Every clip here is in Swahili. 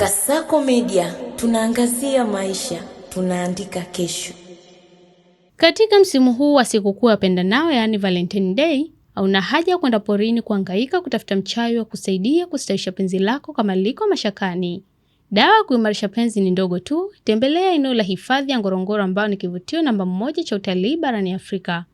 Kasako Media, tunaangazia maisha, tunaandika kesho. Katika msimu huu wa sikukuu ya wapendanao, yaani Valentine Day, hauna haja kwenda porini kuhangaika kutafuta mchawi wa kusaidia kustawisha penzi lako kama liko mashakani. Dawa ya kuimarisha penzi ni ndogo tu. Tembelea eneo la hifadhi ya Ngorongoro ambao ni kivutio namba 1 cha utalii barani Afrika.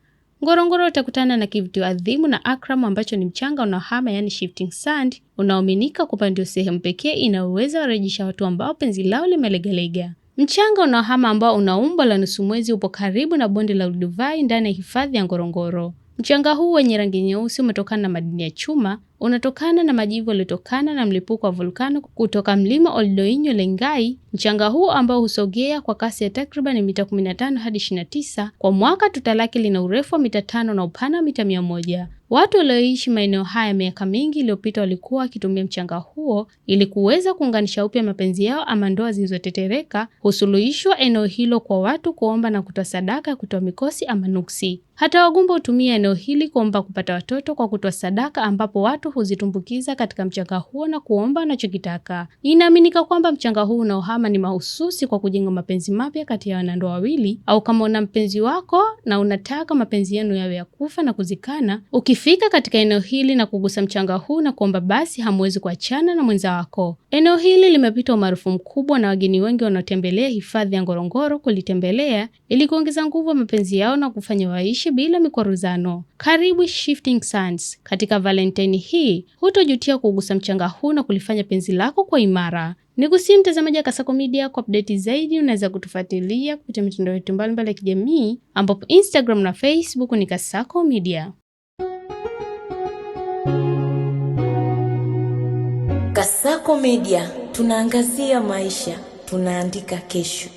Ngorongoro utakutana na kivutio adhimu na akram ambacho ni mchanga unaohama, yani shifting sand, unaoaminika kwamba ndio sehemu pekee inayoweza kurejesha watu ambao penzi lao limelegalega. Mchanga unaohama ambao una umbo la nusu mwezi upo karibu na bonde la Olduvai ndani ya hifadhi ya Ngorongoro. Mchanga huu wenye rangi nyeusi umetokana na madini ya chuma, unatokana na majivu yaliyotokana na mlipuko wa volkano kutoka mlima Oldoinyo Lengai. Mchanga huu ambao husogea kwa kasi ya takriban mita 15 hadi 29 kwa mwaka, tuta lake lina urefu wa mita 5 na upana wa mita 100. Watu walioishi maeneo haya miaka mingi iliyopita walikuwa wakitumia mchanga huo ili kuweza kuunganisha upya mapenzi yao ama ndoa zilizotetereka. Husuluhishwa eneo hilo kwa watu kuomba na kutoa sadaka ya kutoa mikosi ama nuksi. Hata wagumba hutumia eneo hili kuomba kupata watoto kwa kutoa sadaka, ambapo watu huzitumbukiza katika mchanga huo na kuomba wanachokitaka. Inaaminika kwamba mchanga huu unaohama ni mahususi kwa kujenga mapenzi mapya kati ya wanandoa wawili, au kama una mpenzi wako na unataka mapenzi yenu yawe ya kufa na kuzikana, ukifika katika eneo hili na kugusa mchanga huu na kuomba, basi hamwezi kuachana na mwenza wako. Eneo hili limepita umaarufu mkubwa na wageni wengi wanaotembelea hifadhi ya Ngorongoro kulitembelea ili kuongeza nguvu ya mapenzi yao na kufanya waishi bila mikwaruzano. Karibu Shifting Sands. Katika Valentine hii, hutojutia kugusa mchanga huu na kulifanya penzi lako kwa imara. Nikusihi mtazamaji wa Kasako Media, kwa update zaidi unaweza kutufuatilia kupitia mitandao yetu mbalimbali ya kijamii, ambapo Instagram na Facebook ni Kasako Media. Kasako Media, tunaangazia maisha, tunaandika kesho.